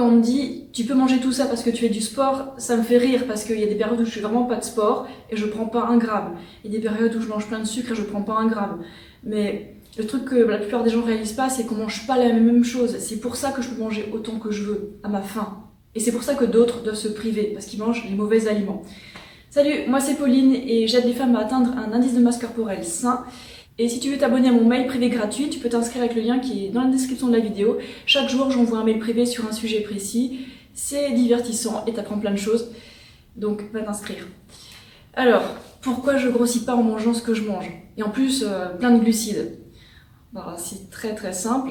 on me dit tu peux manger tout ça parce que tu fais du sport, ça me fait rire parce qu'il y a des périodes où je fais vraiment pas de sport et je prends pas un gramme. Il y a des périodes où je mange plein de sucre et je prends pas un gramme. Mais le truc que la plupart des gens réalisent pas, c'est qu'on mange pas la même chose. C'est pour ça que je peux manger autant que je veux, à ma faim. Et c'est pour ça que d'autres doivent se priver, parce qu'ils mangent les mauvais aliments. Salut, moi c'est Pauline et j'aide les femmes à atteindre un indice de masse corporelle sain. Et si tu veux t'abonner à mon mail privé gratuit, tu peux t'inscrire avec le lien qui est dans la description de la vidéo. Chaque jour, j'envoie un mail privé sur un sujet précis. C'est divertissant et t'apprends plein de choses. Donc, va t'inscrire. Alors, pourquoi je grossis pas en mangeant ce que je mange? Et en plus, plein de glucides. Bah, c'est très très simple.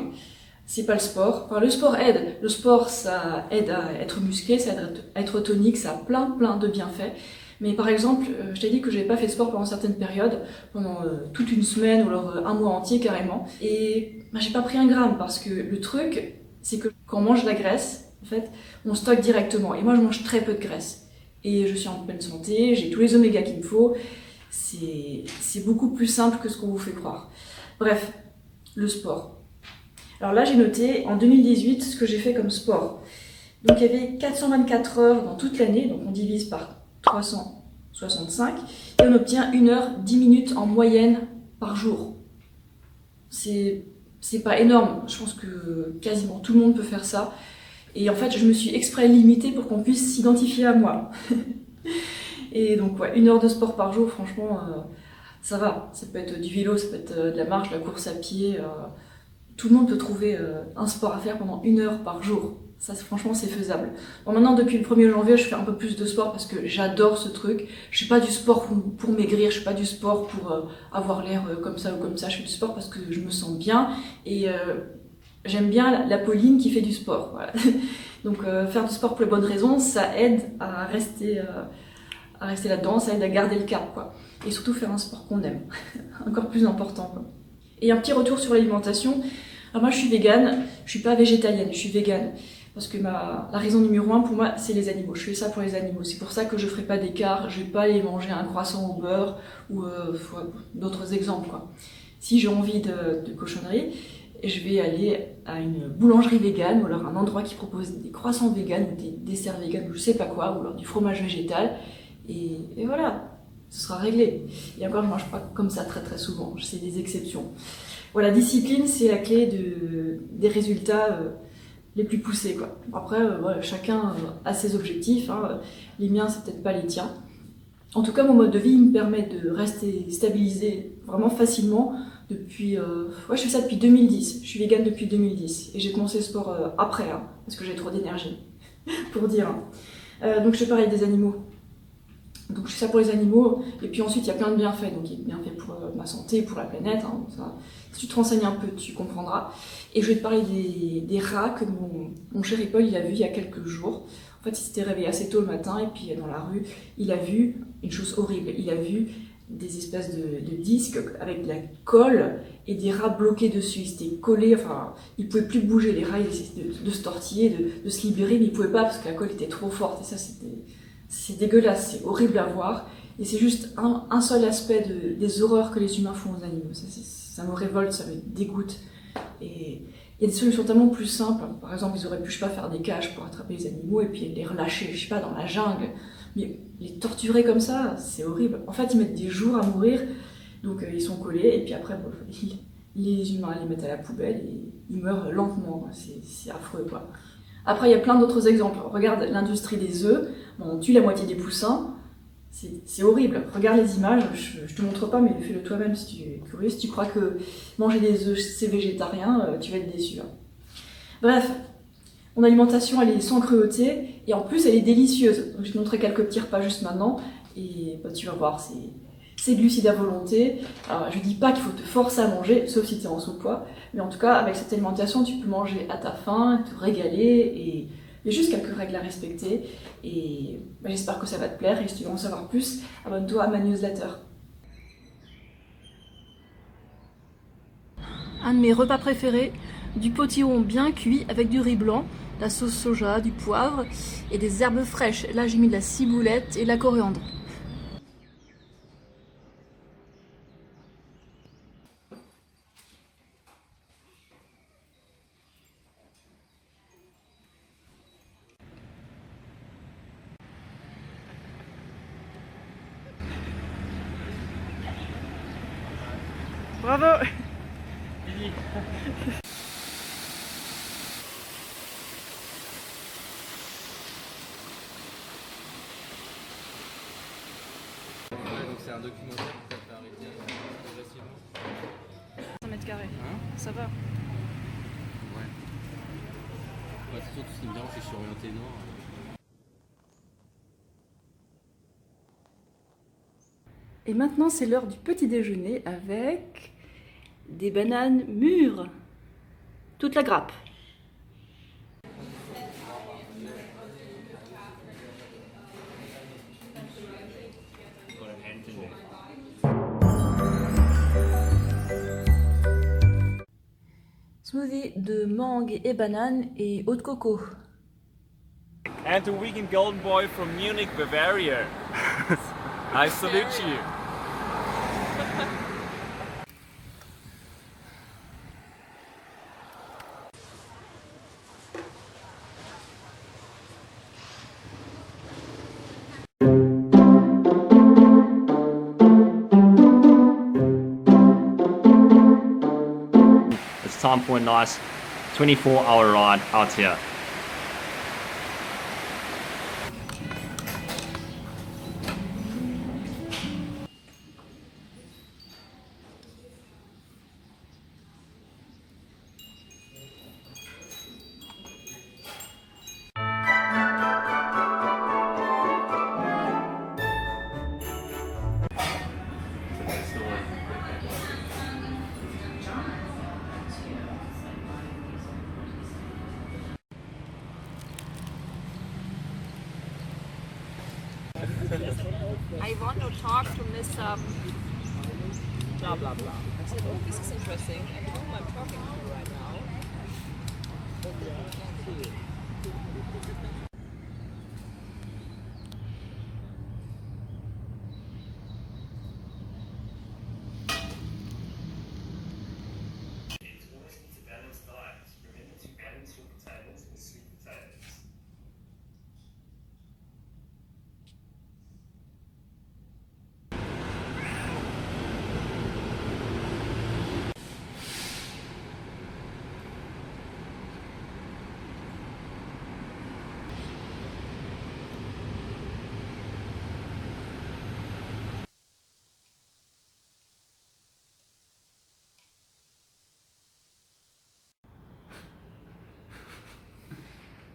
C'est pas le sport. Enfin, le sport aide. Le sport, ça aide à être musclé, ça aide à être tonique, ça a plein de bienfaits. Mais par exemple, je t'ai dit que j'avais pas fait de sport pendant certaines périodes, pendant toute une semaine ou alors un mois entier carrément. Et bah, j'ai pas pris un gramme parce que le truc, c'est que quand on mange de la graisse, en fait, on stocke directement. Et moi, je mange très peu de graisse. Et je suis en pleine santé, j'ai tous les oméga qu'il me faut. C'est beaucoup plus simple que ce qu'on vous fait croire. Bref, le sport. Alors là, j'ai noté en 2018 ce que j'ai fait comme sport. Donc il y avait 424 heures dans toute l'année, donc on divise par 365 et on obtient 1 heure 10 minutes en moyenne par jour. C'est pas énorme, je pense que quasiment tout le monde peut faire ça. Et en fait, je me suis exprès limitée pour qu'on puisse s'identifier à moi. Et donc, ouais, 1 heure de sport par jour, franchement, ça va. Ça peut être du vélo, ça peut être de la marche, de la course à pied. Tout le monde peut trouver un sport à faire pendant 1 heure par jour. Ça, franchement, c'est faisable. Bon, maintenant, depuis le 1er janvier, je fais un peu plus de sport parce que j'adore ce truc. Je fais pas du sport pour maigrir, je fais pas du sport pour avoir l'air comme ça ou comme ça. Je fais du sport parce que je me sens bien et j'aime bien la Pauline qui fait du sport. Voilà. Donc, faire du sport pour les bonnes raisons, ça aide à rester là-dedans, ça aide à garder le cap, quoi. Et surtout faire un sport qu'on aime. Encore plus important, quoi. Et un petit retour sur l'alimentation. Alors moi je suis végane, je suis pas végétalienne, je suis végane. Parce que la raison numéro 1 pour moi c'est les animaux, je fais ça pour les animaux. C'est pour ça que je ferai pas d'écart, je vais pas aller manger un croissant au beurre ou d'autres exemples, quoi. Si j'ai envie de cochonnerie, je vais aller à une boulangerie végane ou alors un endroit qui propose des croissants véganes ou des desserts véganes ou je sais pas quoi, ou alors du fromage végétal. Et voilà, ce sera réglé. Et encore, je mange pas comme ça très souvent, c'est des exceptions. Voilà, discipline, c'est la clé des résultats les plus poussés, quoi. Après, voilà, chacun a ses objectifs, hein. Les miens, c'est peut-être pas les tiens. En tout cas, mon mode de vie me permet de rester stabilisé vraiment facilement depuis... ouais, je fais ça depuis 2010, je suis végane depuis 2010. Et j'ai commencé le sport après, hein, parce que j'ai trop d'énergie, pour dire. Donc je fais pareil des animaux. Donc je fais ça pour les animaux, et puis ensuite il y a plein de bienfaits, donc il y a des bienfaits pour ma santé, pour la planète, hein, ça. Si tu te renseignes un peu, tu comprendras. Et je vais te parler des rats que mon chéri Paul il a vu il y a quelques jours. En fait il s'était réveillé assez tôt le matin, et puis dans la rue, il a vu une chose horrible, il a vu des espèces de disques avec de la colle et des rats bloqués dessus, ils étaient collés, enfin ils pouvaient plus bouger, les rats ils essayaient de se tortiller, de se libérer, mais ils pouvaient pas parce que la colle était trop forte, et ça c'est dégueulasse, c'est horrible à voir, et c'est juste un seul aspect des horreurs que les humains font aux animaux. Ça me révolte, ça me dégoûte. Et il y a des solutions tellement plus simples. Par exemple, ils auraient pu, je sais pas, faire des cages pour attraper les animaux et puis les relâcher, je sais pas, dans la jungle. Mais les torturer comme ça, c'est horrible. En fait, ils mettent des jours à mourir, donc ils sont collés, et puis après, bon, les humains les mettent à la poubelle et ils meurent lentement. C'est affreux, quoi. Après, il y a plein d'autres exemples. Regarde l'industrie des œufs. Bon, on tue la moitié des poussins. C'est horrible. Regarde les images. Je te montre pas, mais fais-le toi-même si tu es curieux. Si tu crois que manger des œufs, c'est végétarien, tu vas être déçu. Hein. Bref, mon alimentation, elle est sans cruauté. Et en plus, elle est délicieuse. Donc, je vais te montrer quelques petits repas juste maintenant. Et bah, tu vas voir, c'est glucides à volonté. Alors, je dis pas qu'il faut te forcer à manger, sauf si tu es en sous-poids. Mais en tout cas, avec cette alimentation, tu peux manger à ta faim, te régaler, et il y a juste quelques règles à respecter. Et bah, j'espère que ça va te plaire, et si tu veux en savoir plus, abonne-toi à ma newsletter. Un de mes repas préférés, du potiron bien cuit avec du riz blanc, de la sauce soja, du poivre et des herbes fraîches. Là, j'ai mis de la ciboulette et de la coriandre. Bravo. Donc c'est un documentaire qui t'a fait arrêter progressivement. 100 mètres carrés. Hein? Ça va. Ouais. Ouais, c'est sûr, tout ce qui me dérange, c'est que je suis orienté nord. Et maintenant, c'est l'heure du petit déjeuner avec des bananes mûres. Toute la grappe. Smoothie de mangue et banane et eau de coco. And the vegan golden boy from Munich, Bavaria. I salute you. It's time for a nice 24-hour ride out here. I want to talk to Mr. Blah blah blah. I said, oh, this is interesting. And whom I'm talking to right now.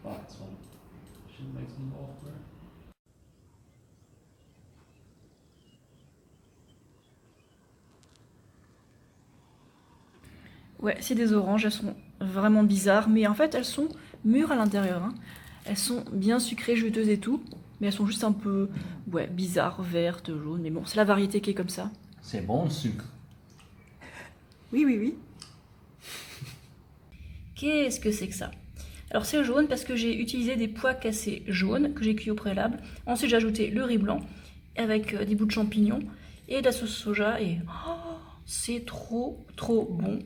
That's one. Shouldn't make some more for her. Ouais, c'est des oranges, elles sont vraiment bizarres, mais en fait elles sont mûres à l'intérieur. Hein. Elles sont bien sucrées, juteuses et tout, mais elles sont juste un peu, ouais, bizarres, vertes, jaunes, mais bon, c'est la variété qui est comme ça. C'est bon le sucre. Oui, oui, oui. Qu'est-ce que c'est que ça? Alors c'est jaune parce que j'ai utilisé des pois cassés jaunes que j'ai cuits au préalable. Ensuite j'ai ajouté le riz blanc avec des bouts de champignons et de la sauce soja et oh, c'est trop bon.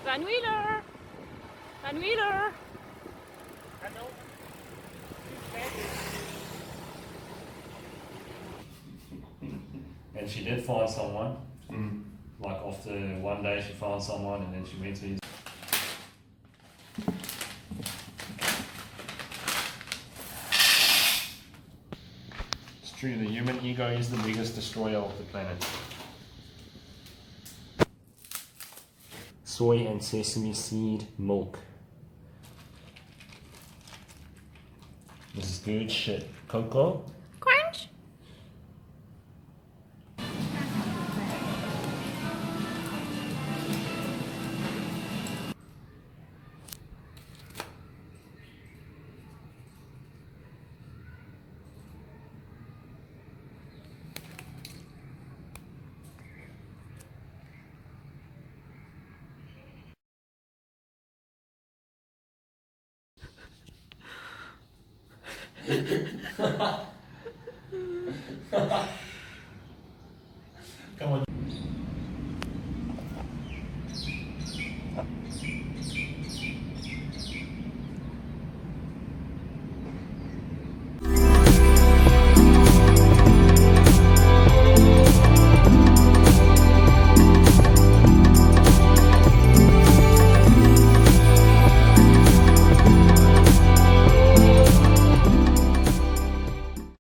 Van Wheeler! Van Wheeler! And she did find someone. Like after one day she found someone and then she went to his. It's true, the human ego is the biggest destroyer of the planet. Soy and sesame seed milk. This is good shit. Cocoa? Crunch! Come on.